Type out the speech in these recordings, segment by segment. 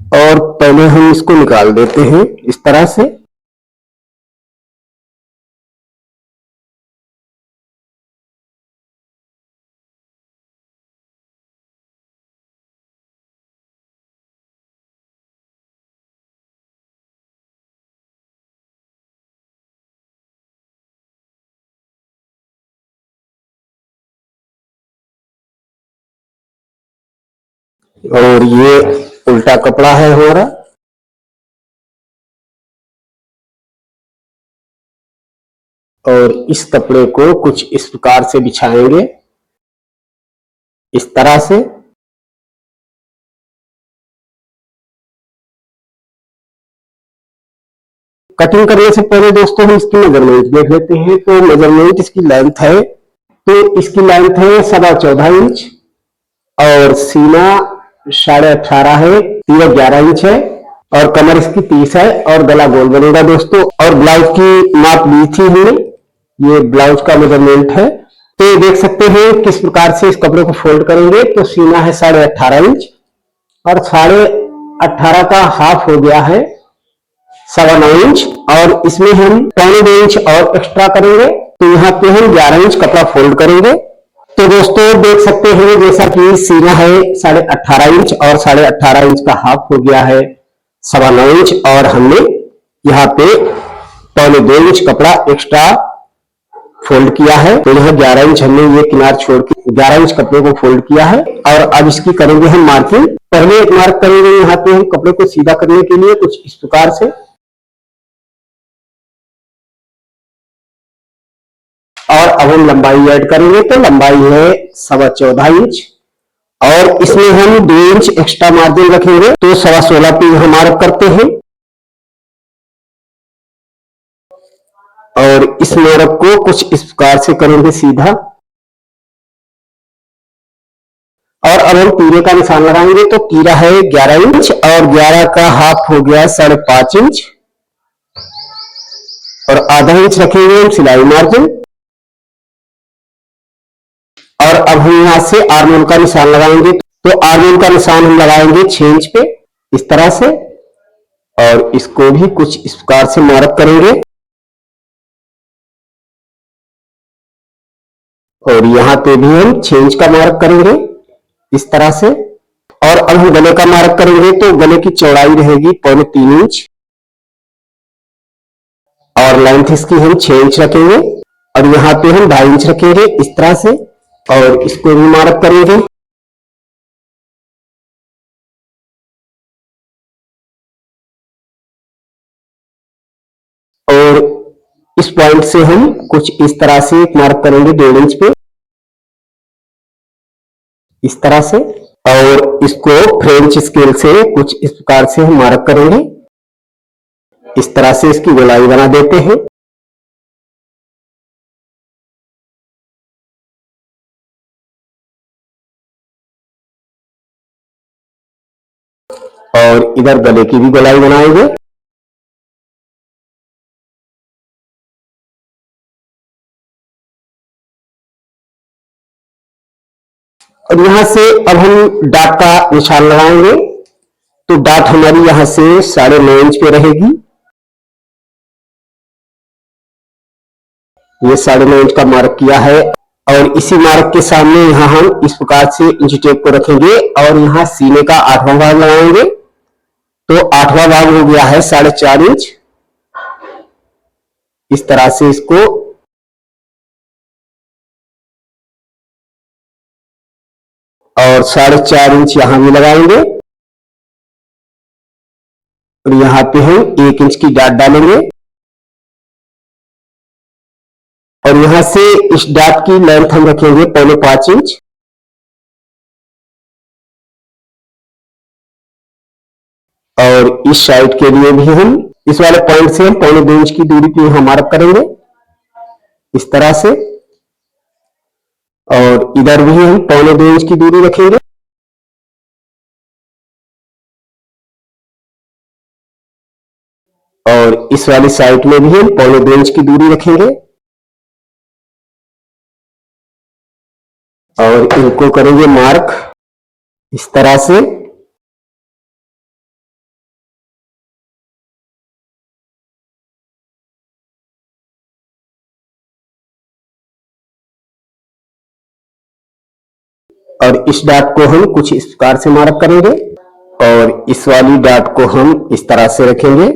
और पहले हम इसको निकाल देते हैं इस तरह से। और ये उल्टा कपड़ा है हमारा। और इस कपड़े को कुछ इस प्रकार से बिछाएंगे इस तरह से। कटिंग करने से पहले दोस्तों हम इसकी मेजरमेंट देख लेते हैं। तो मेजरमेंट इसकी लेंथ है, तो इसकी लेंथ है 14.25 इंच और सीना 18.5 है, तीरा 11 इंच है और कमर इसकी 30 है और गला गोल बनेगा दोस्तों। और ब्लाउज की माप ली थी हमने, ये ब्लाउज का मेजरमेंट है। तो ये देख सकते हैं किस प्रकार से इस कपड़े को फोल्ड करेंगे। तो सीना है 18.5 इंच और 18.5 का हाफ हो गया है 9.25 इंच और इसमें हम 2.25 इंच और एक्स्ट्रा करेंगे। तो यहाँ पे हम 11 इंच कपड़ा फोल्ड करेंगे। तो दोस्तों देख सकते हैं जैसा कि सीना है 18.5 इंच और 18.5 इंच का हाफ हो गया है 9.25 इंच और हमने यहाँ पे 2.25 इंच कपड़ा एक्स्ट्रा फोल्ड किया है। तो यहाँ 11 इंच हमने ये किनार छोड़ के 11 इंच कपड़े को फोल्ड किया है। और अब इसकी करेंगे हम मार्किंग। पहले एक मार्क करेंगे यहाँ पे हम कपड़े को सीधा करने के लिए कुछ इस प्रकार से। और अब हम लंबाई ऐड करेंगे। तो लंबाई है 14.25 इंच और इसमें हम 2 इंच एक्स्ट्रा मार्जिन रखेंगे। तो 16.25 पे यहाँ मार्क करते हैं और इस मार्क को कुछ इस प्रकार से करेंगे सीधा। और अब हम तीरे का निशान लगाएंगे। तो तीरा है 11 इंच और 11 का हाफ हो गया 5.5 इंच और आधा इंच रखेंगे हम सिलाई मार्जिन। और अब हम यहां से आर्म होल का निशान लगाएंगे। तो आर्म होल का निशान हम लगाएंगे 6 इंच पे इस तरह से और इसको भी कुछ इस प्रकार से मार्क करेंगे। और यहां पे भी हम 6 इंच का मार्क करेंगे इस तरह से। और अब हम गले का मार्क करेंगे। तो गले की चौड़ाई रहेगी 3.25 इंच और लेंथ इसकी हम 6 इंच रखेंगे और यहाँ पे हम 2.5 इंच रखेंगे इस तरह से और इसको भी मार्क करेंगे। और इस पॉइंट से हम कुछ इस तरह से एक मार्क करेंगे 1.5 इंच पे इस तरह से। और इसको फ्रेंच स्केल से कुछ इस प्रकार से हम मार्क करेंगे। इस तरह से इसकी गोलाई बना देते हैं। और इधर गले की भी गोलाई बनाएंगे। और यहां से अब हम डाट का निशान लगाएंगे। तो डाट हमारी यहां से 9.5 इंच पे रहेगी। ये 9.5 इंच का मार्क किया है और इसी मार्क के सामने यहां हम इस प्रकार से इंच टेप को रखेंगे और यहां सीने का 8वां भाग लगाएंगे। तो 8वां भाग हो गया है 4.5 इंच इस तरह से इसको। और 4.5 इंच यहां भी लगाएंगे और यहां पे हम 1 इंच की डाट डालेंगे। और यहां से इस डाट की लेंथ हम रखेंगे 5.25 इंच और इस साइड के लिए भी हम इस वाले पॉइंट से हम 2.25 इंच की दूरी पे हम मार्क करेंगे इस तरह से। और इधर भी हम 2.25 इंच की दूरी रखेंगे। और इस वाली साइड में भी हम 2.25 इंच की दूरी रखेंगे और इनको करेंगे मार्क इस तरह से। और इस डॉट को हम कुछ इस प्रकार से मार्क करेंगे और इस वाली डॉट को हम इस तरह से रखेंगे।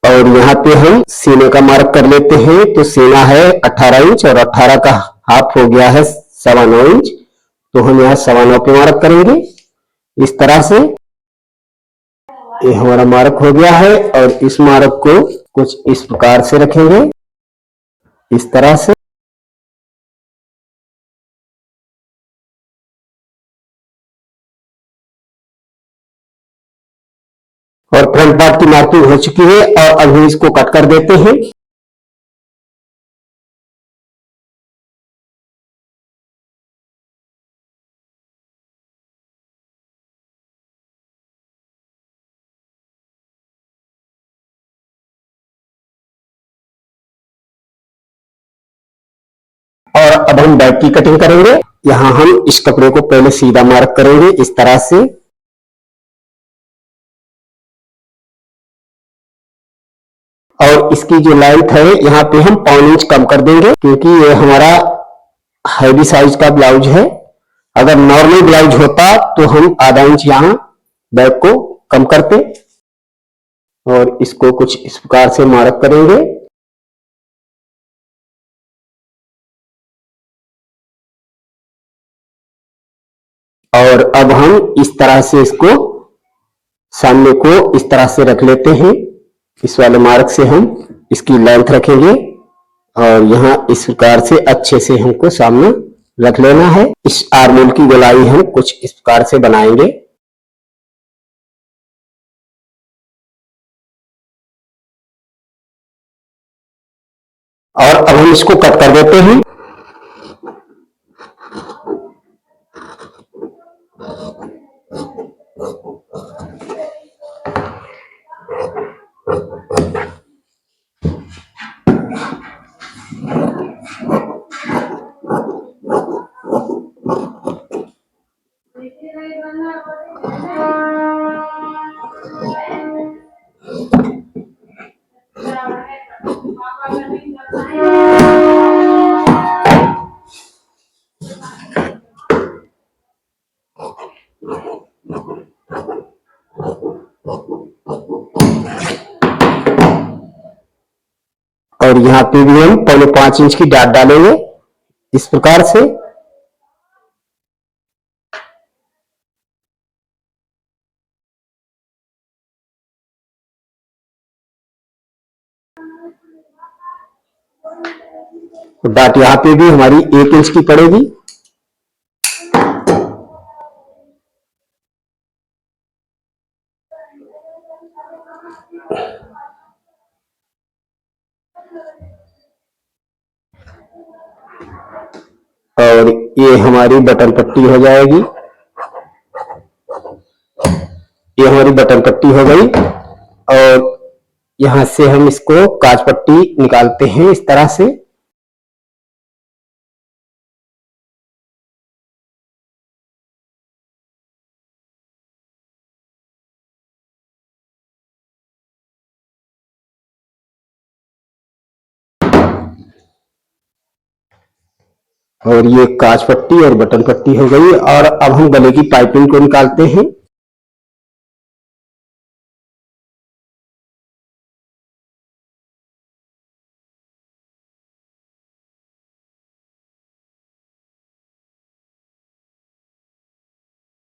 और यहाँ पे हम सीने का मार्क कर लेते हैं। तो सीना है 18 इंच और 18 का हाफ हो गया है 9.25 इंच। तो हम यहाँ 9.25 पे मार्क करेंगे इस तरह से। ये हमारा मार्क हो गया है और इस मार्क को कुछ इस प्रकार से रखेंगे इस तरह से। और फ्रंट पार्ट की मार्किंग हो चुकी है और अब हम इसको कट कर देते हैं। और अब हम बैक की कटिंग करेंगे। यहाँ हम इस कपड़े को पहले सीधा मार्क करेंगे इस तरह से। और इसकी जो लेंथ है यहाँ पे हम 1.5 इंच कम कर देंगे क्योंकि ये हमारा हैवी साइज का ब्लाउज है। अगर नॉर्मल ब्लाउज होता तो हम आधा इंच यहाँ बैक को कम करते। और इसको कुछ इस प्रकार से मार्क करेंगे। और अब हम इस तरह से इसको सामने को इस तरह से रख लेते हैं। इस वाले मार्क से हम इसकी लेंथ रखेंगे और यहाँ इस प्रकार से अच्छे से हमको सामने रख लेना है। इस आर्मोल की गोलाई हम कुछ इस प्रकार से बनाएंगे। और अब हम इसको कट कर देते हैं। और यहाँ पे भी हम 5.25 इंच की डाट डालेंगे इस प्रकार से। तो डाट यहाँ पे भी हमारी 1 इंच की पड़ेगी। और ये हमारी बटन पट्टी हो जाएगी। ये हमारी बटन पट्टी हो गई। और यहां से हम इसको काज पट्टी निकालते हैं इस तरह से। और ये काज पट्टी और बटन पट्टी हो गई। और अब हम गले की पाइपिंग को निकालते हैं।